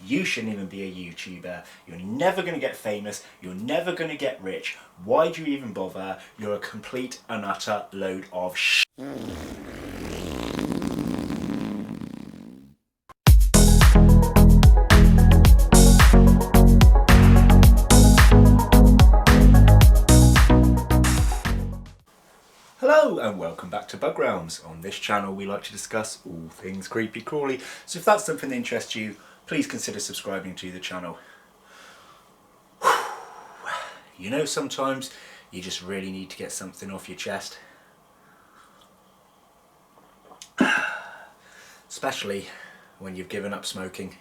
You shouldn't even be a YouTuber. You're never going to get famous. You're never going to get rich. Why do you even bother? You're a complete and utter load of shit. Hello and welcome back to Bug Realms. On this channel we like to discuss all things creepy crawly, so if that's something that interests you, please consider subscribing to the channel. You know, sometimes you just really need to get something off your chest. Especially when you've given up smoking.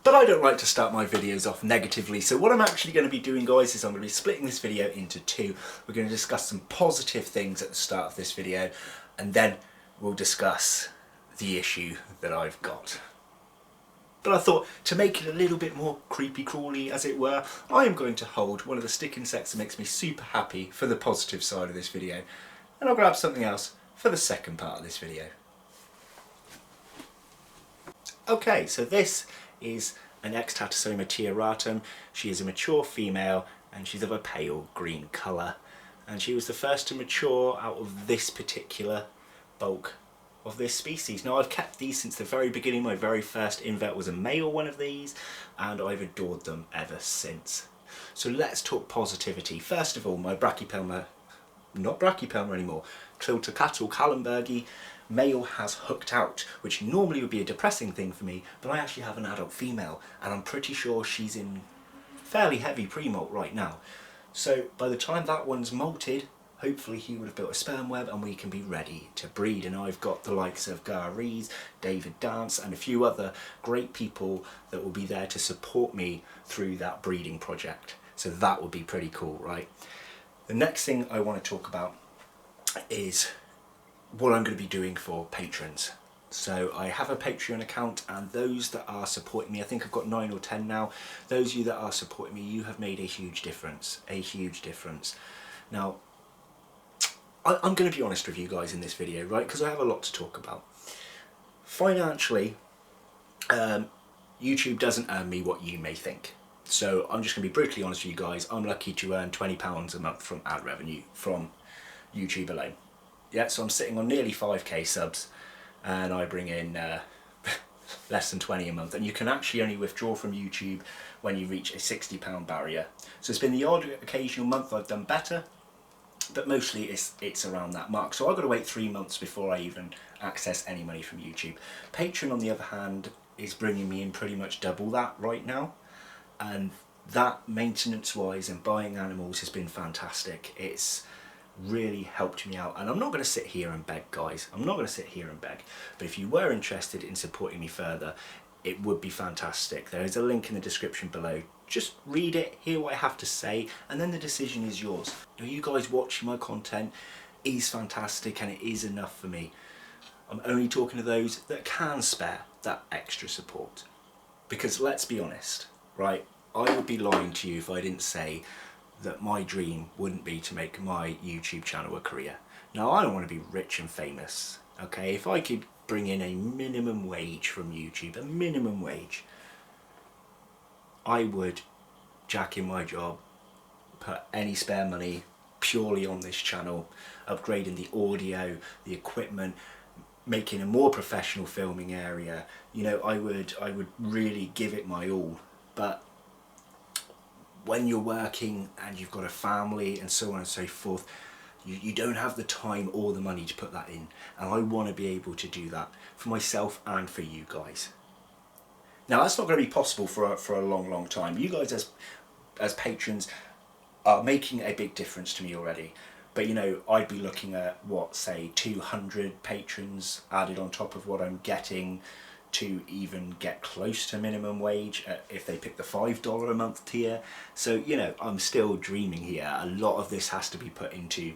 But I don't like to start my videos off negatively, so what I'm actually going to be doing, guys, is I'm going to be splitting this video into two. We're going to discuss some positive things at the start of this video, and then we'll discuss the issue that I've got. But I thought, to make it a little bit more creepy crawly, as it were, I am going to hold one of the stick insects that makes me super happy for the positive side of this video, and I'll grab something else for the second part of this video. Okay, so this is an Ectatosoma tiaratum. She is a mature female and she's of a pale green colour, and she was the first to mature out of this particular bulk of this species. Now, I've kept these since the very beginning. My very first invet was a male one of these and I've adored them ever since. So let's talk positivity. First of all, my Brachypelma, not Brachypelma anymore, Triltocatl Kallenbergi male has hooked out, which normally would be a depressing thing for me, but I actually have an adult female and I'm pretty sure she's in fairly heavy pre-molt right now. So by the time that one's molted, hopefully he would have built a sperm web and we can be ready to breed. And I've got the likes of Gar Rees, David Dance and a few other great people that will be there to support me through that breeding project. So that would be pretty cool, right? The next thing I want to talk about is what I'm going to be doing for patrons. So I have a Patreon account, and those that are supporting me, I think I've got 9 or 10 now, those of you that are supporting me, you have made a huge difference, Now, I'm going to be honest with you guys in this video, right, because I have a lot to talk about. Financially, YouTube doesn't earn me what you may think. So I'm just going to be brutally honest with you guys. I'm lucky to earn £20 a month from ad revenue from YouTube alone. Yeah, so I'm sitting on nearly 5k subs and I bring in less than 20 a month, and you can actually only withdraw from YouTube when you reach a £60 barrier. So it's been the odd occasional month I've done better, but mostly it's around that mark. So I've got to wait 3 months before I even access any money from YouTube. Patreon, on the other hand, is bringing me in pretty much double that right now, and that, maintenance wise and buying animals, has been fantastic. It's really helped me out, and I'm not going to sit here and beg, guys. I'm not going to sit here and beg, but if you were interested in supporting me further, it would be fantastic. There is a link in the description below. Just read it, hear what I have to say, and then the decision is yours. You guys watching my content is fantastic and it is enough for me. I'm only talking to those that can spare that extra support, because let's be honest, right, I would be lying to you if I didn't say that my dream wouldn't be to make my YouTube channel a career. Now, I don't want to be rich and famous, okay? If I could bring in a minimum wage from YouTube, a minimum wage, I would jack in my job, put any spare money purely on this channel, upgrading the audio, the equipment, making a more professional filming area. You know, I would really give it my all. But when you're working and you've got a family and so on and so forth, you don't have the time or the money to put that in, and I want to be able to do that for myself and for you guys. Now, that's not going to be possible for a long time. You guys as patrons are making a big difference to me already, but you know, I'd be looking at, what, say 200 patrons added on top of what I'm getting to even get close to minimum wage if they pick the $5 a month tier. So, you know, I'm still dreaming here. A lot of this has to be put into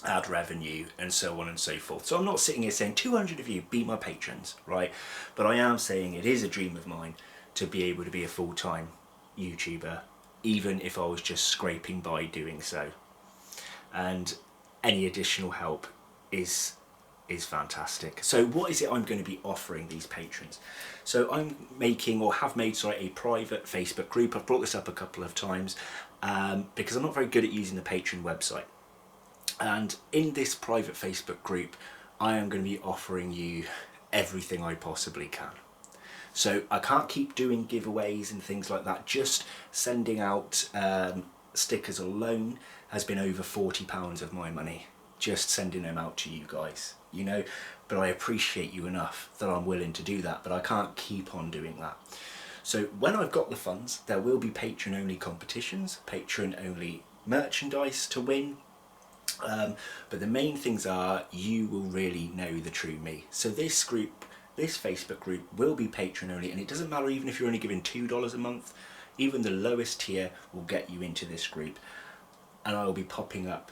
ad revenue and so on and so forth. So I'm not sitting here saying 200 of you be my patrons, right? But I am saying it is a dream of mine to be able to be a full-time YouTuber, even if I was just scraping by doing so. And any additional help is is fantastic. So what is it I'm going to be offering these patrons? So I'm making, or have made, sorry, a private Facebook group. I've brought this up a couple of times because I'm not very good at using the Patreon website. And in this private Facebook group, I am going to be offering you everything I possibly can. So I can't keep doing giveaways and things like that. Just sending out stickers alone has been over £40 of my money. Just sending them out to you guys, you know, but I appreciate you enough that I'm willing to do that, but I can't keep on doing that. So when I've got the funds, there will be patron only competitions, patron only merchandise to win. But the main things are, you will really know the true me. So this group, this Facebook group, will be patron only, and it doesn't matter even if you're only giving $2 a month, even the lowest tier will get you into this group. And I will be popping up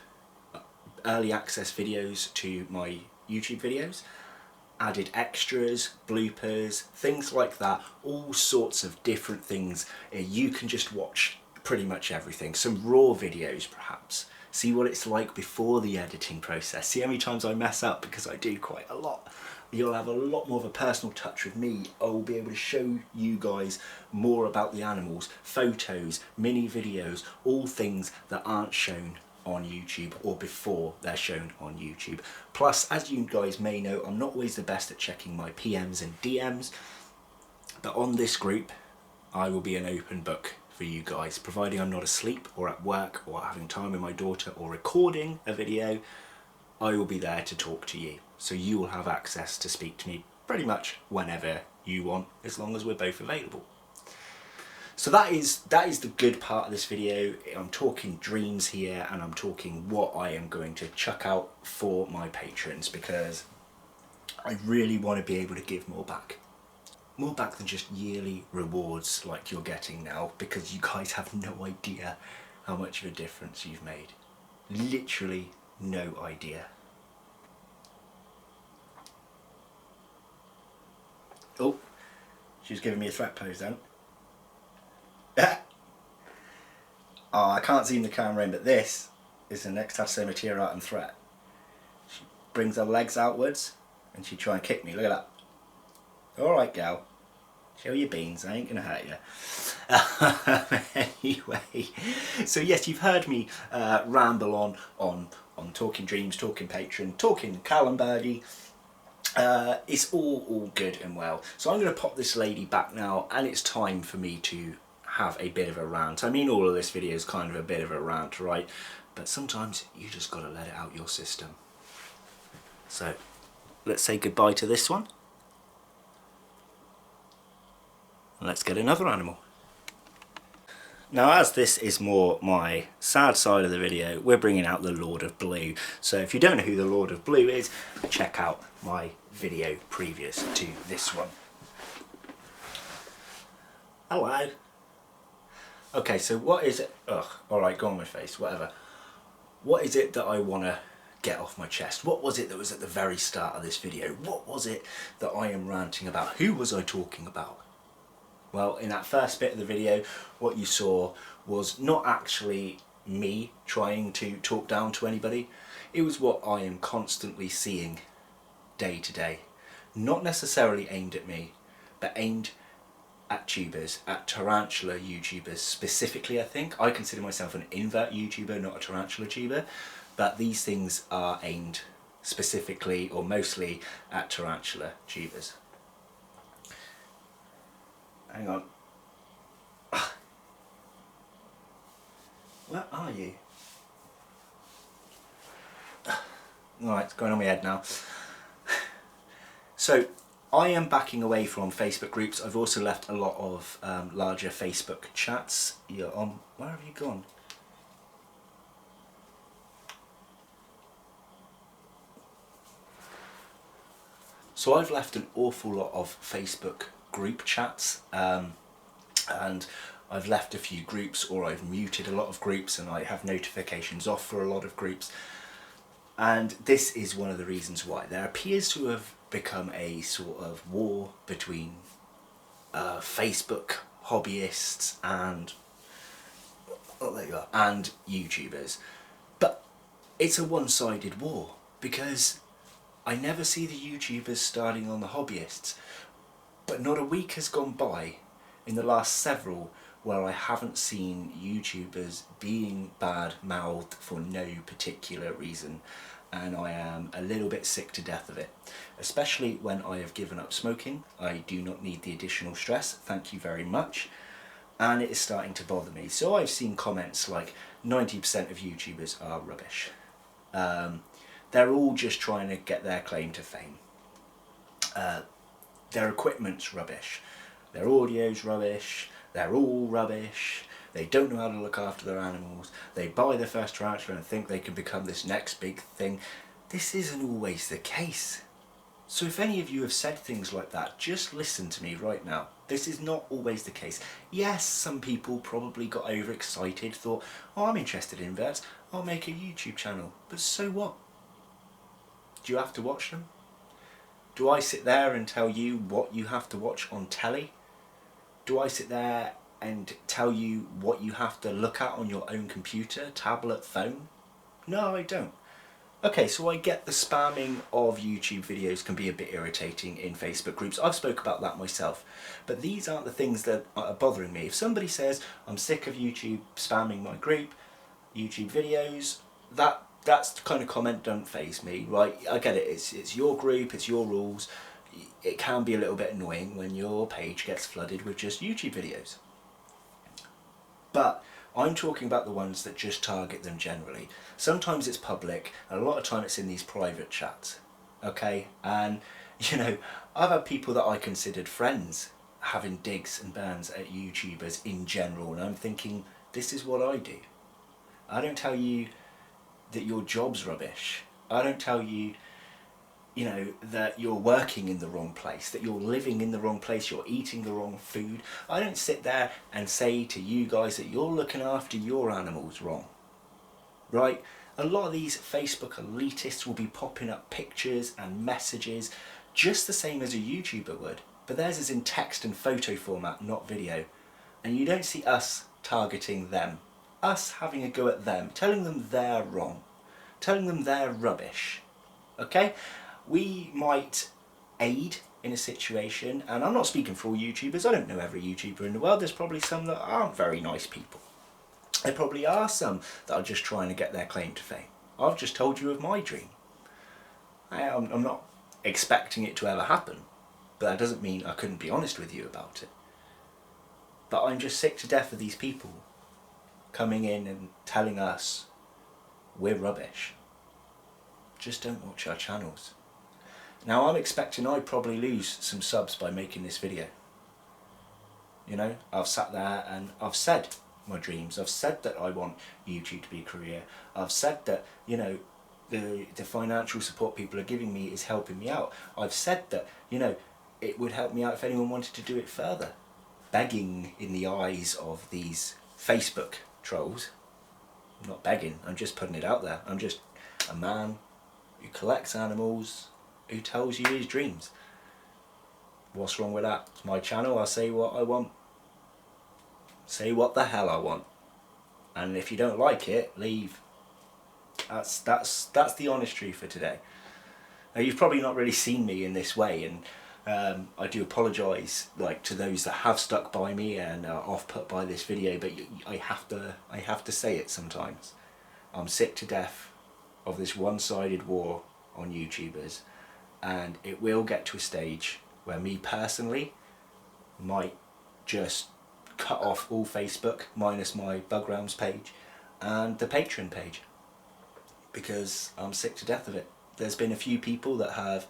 early access videos to my YouTube videos, added extras, bloopers, things like that, all sorts of different things. You can just watch pretty much everything. Some raw videos perhaps. See what it's like before the editing process. See how many times I mess up, because I do quite a lot. You'll have a lot more of a personal touch with me. I will be able to show you guys more about the animals, photos, mini videos, all things that aren't shown on YouTube or before they're shown on YouTube. Plus, as you guys may know, I'm not always the best at checking my PMs and DMs, but on this group, I will be an open book for you guys, providing I'm not asleep or at work or having time with my daughter or recording a video. I will be there to talk to you, so you will have access to speak to me pretty much whenever you want, as long as we're both available. So that is the good part of this video. I'm talking dreams here, and I'm talking what I am going to chuck out for my patrons, because I really want to be able to give more back. More back than just yearly rewards like you're getting now, because you guys have no idea how much of a difference you've made. Literally no idea. Oh, she's giving me a threat pose then. Oh, I can't zoom the camera in, but this is the next and threat. She brings her legs outwards and she try and kick me. Look at that. Alright, gal. Show your beans, I ain't gonna hurt you. Anyway, so yes, you've heard me ramble on talking dreams, talking patron, talking Callum Birdie. It's all good and well. So I'm going to pop this lady back now, and it's time for me to have a bit of a rant. I mean, all of this video is kind of a bit of a rant, right? But sometimes you just got to let it out your system. So let's say goodbye to this one. And let's get another animal. Now, as this is more my sad side of the video, we're bringing out the Lord of Blue. So if you don't know who the Lord of Blue is, check out my video previous to this one. Hello. Okay, so what is it? Ugh, alright, go on my face, whatever. What is it that I want to get off my chest? What was it that was at the very start of this video? What was it that I am ranting about? Who was I talking about? Well, in that first bit of the video, what you saw was not actually me trying to talk down to anybody. It was what I am constantly seeing day to day. Not necessarily aimed at me, but aimed at tubers, at tarantula YouTubers specifically, I think. I consider myself an invert YouTuber, not a tarantula tuber, but these things are aimed specifically or mostly at tarantula tubers. Hang on. Where are you? Alright, it's going on my head now. So, I am backing away from Facebook groups. I've also left a lot of larger Facebook chats. You're on. Where have you gone? So I've left an awful lot of Facebook group chats, and I've left a few groups, or I've muted a lot of groups, and I have notifications off for a lot of groups. And this is one of the reasons why. There appears to have become a sort of war between Facebook hobbyists and YouTubers. But it's a one-sided war, because I never see the YouTubers starting on the hobbyists, but not a week has gone by in the last several where I haven't seen YouTubers being bad-mouthed for no particular reason, and I am a little bit sick to death of it, especially when I have given up smoking. I do not need the additional stress, thank you very much, and it is starting to bother me. So I've seen comments like 90% of YouTubers are rubbish. They're all just trying to get their claim to fame. Their equipment's rubbish, their audio's rubbish, they're all rubbish, they don't know how to look after their animals, they buy their first tarantula and think they can become this next big thing. This isn't always the case. So if any of you have said things like that, just listen to me right now. This is not always the case. Yes, some people probably got overexcited, thought, oh, I'm interested in vets, I'll make a YouTube channel. But so what? Do you have to watch them? Do I sit there and tell you what you have to watch on telly? Do I sit there and tell you what you have to look at on your own computer, tablet, phone? No, I don't. Okay, so I get the spamming of YouTube videos can be a bit irritating in Facebook groups. I've spoke about that myself. But these aren't the things that are bothering me. If somebody says, I'm sick of YouTube spamming my group, YouTube videos, that's the kind of comment don't faze me, right? I get it, it's your group, it's your rules. It can be a little bit annoying when your page gets flooded with just YouTube videos. But I'm talking about the ones that just target them generally. Sometimes it's public, and a lot of time it's in these private chats, okay? And, you know, I've had people that I considered friends having digs and bans at YouTubers in general, and I'm thinking, this is what I do. I don't tell you that your job's rubbish. I don't tell you, you know, that you're working in the wrong place, that you're living in the wrong place, you're eating the wrong food. I don't sit there and say to you guys that you're looking after your animals wrong, right? A lot of these Facebook elitists will be popping up pictures and messages just the same as a YouTuber would, but theirs is in text and photo format, not video. And you don't see us targeting them, us having a go at them, telling them they're wrong, telling them they're rubbish, okay? We might aid in a situation, and I'm not speaking for all YouTubers, I don't know every YouTuber in the world, there's probably some that aren't very nice people. There probably are some that are just trying to get their claim to fame. I've just told you of my dream. I'm not expecting it to ever happen, but that doesn't mean I couldn't be honest with you about it. But I'm just sick to death of these people coming in and telling us we're rubbish. Just don't watch our channels. Now I'm expecting I'd probably lose some subs by making this video. You know, I've sat there and I've said my dreams. I've said that I want YouTube to be a career. I've said that, you know, the financial support people are giving me is helping me out. I've said that, you know, it would help me out if anyone wanted to do it further. Begging in the eyes of these Facebook trolls. I'm not begging, I'm just putting it out there. I'm just a man who collects animals, who tells you his dreams. What's wrong with that? It's my channel, I'll say what I want. Say what the hell I want. And if you don't like it, leave. That's the honest truth for today. Now you've probably not really seen me in this way, and I do apologise to those that have stuck by me and are off put by this video, but I have to say it sometimes. I'm sick to death of this one-sided war on YouTubers, and it will get to a stage where me personally might just cut off all Facebook minus my Bug Rounds page and the Patreon page, because I'm sick to death of it. There's been a few people that have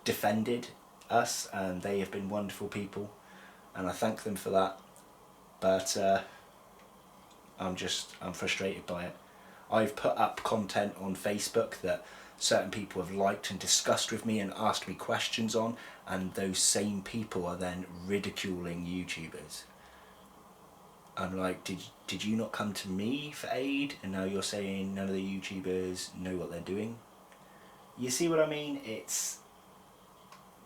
defended us and they have been wonderful people, and I thank them for that, but I'm frustrated by it. I've put up content on Facebook that certain people have liked and discussed with me and asked me questions on, and those same people are then ridiculing YouTubers. I'm like, did you not come to me for aid, and now you're saying none of the YouTubers know what they're doing? You see what I mean? It's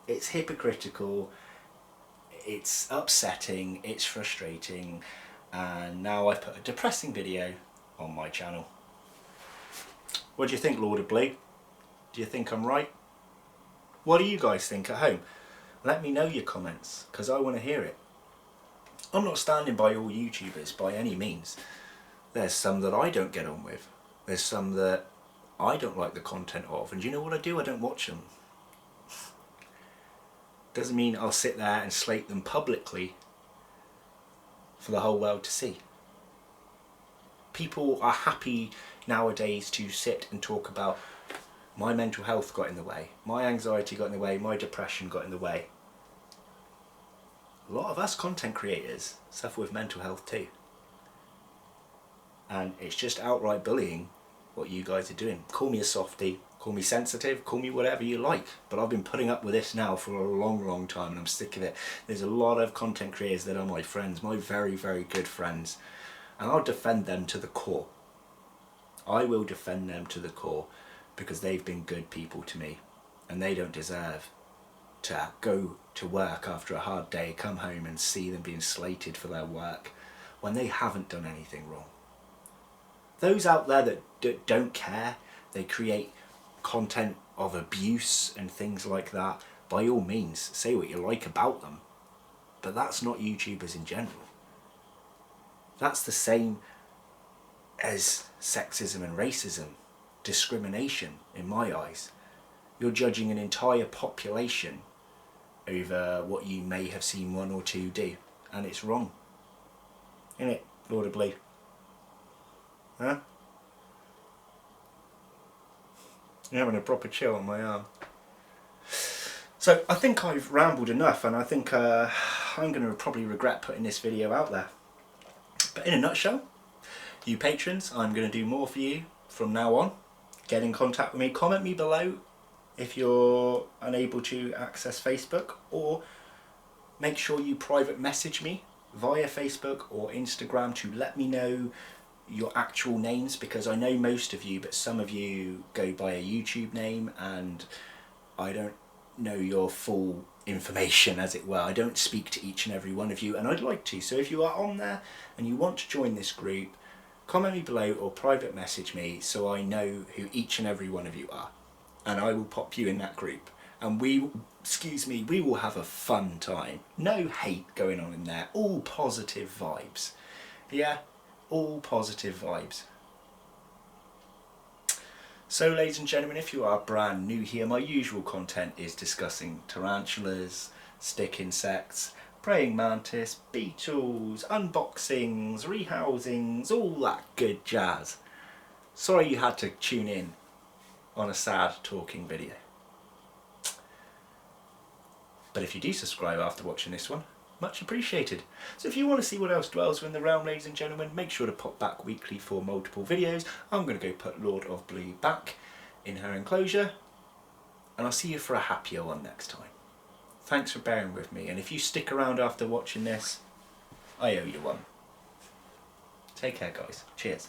hypocritical, it's upsetting, it's frustrating, and now I've put a depressing video on my channel. What do you think, Lord of Blue? Do you think I'm right? What do you guys think at home? Let me know your comments, because I want to hear it. I'm not standing by all YouTubers by any means. There's some that I don't get on with. There's some that I don't like the content of, and do you know what I do? I don't watch them. Doesn't mean I'll sit there and slate them publicly for the whole world to see. People are happy nowadays to sit and talk about my mental health got in the way, my anxiety got in the way, my depression got in the way. A lot of us content creators suffer with mental health too. And it's just outright bullying what you guys are doing. Call me a softie, call me sensitive, call me whatever you like. But I've been putting up with this now for a long time and I'm sick of it. There's a lot of content creators that are my friends, my very good friends. And I'll defend them to the core. I will defend them to the core because they've been good people to me. And they don't deserve to go to work after a hard day, come home and see them being slated for their work when they haven't done anything wrong. Those out there that don't care, they create content of abuse and things like that, by all means, say what you like about them. But that's not YouTubers in general. That's the same as sexism and racism, discrimination in my eyes. You're judging an entire population over what you may have seen one or two do, and it's wrong. Isn't it, laudably? Huh? You're having a proper chill on my arm. So I think I've rambled enough, and I think I'm going to probably regret putting this video out there. But in a nutshell, you patrons, I'm going to do more for you from now on. Get in contact with me, comment me below if you're unable to access Facebook, or make sure you private message me via Facebook or Instagram to let me know your actual names, because I know most of you, but some of you go by a YouTube name and I don't know your full information, as it were. I don't speak to each and every one of you, and I'd like to. So if you are on there and you want to join this group, comment me below or private message me so I know who each and every one of you are, and I will pop you in that group, and we will have a fun time. No hate going on in there, all positive vibes. Yeah, all positive vibes. So ladies and gentlemen, if you are brand new here, my usual content is discussing tarantulas, stick insects, praying mantis, beetles, unboxings, rehousings, all that good jazz. Sorry you had to tune in on a sad talking video. But if you do subscribe after watching this one, much appreciated. So if you want to see what else dwells within the realm, ladies and gentlemen, make sure to pop back weekly for multiple videos. I'm going to go put Lord of Blue back in her enclosure, and I'll see you for a happier one next time. Thanks for bearing with me, and if you stick around after watching this, I owe you one. Take care guys. Cheers.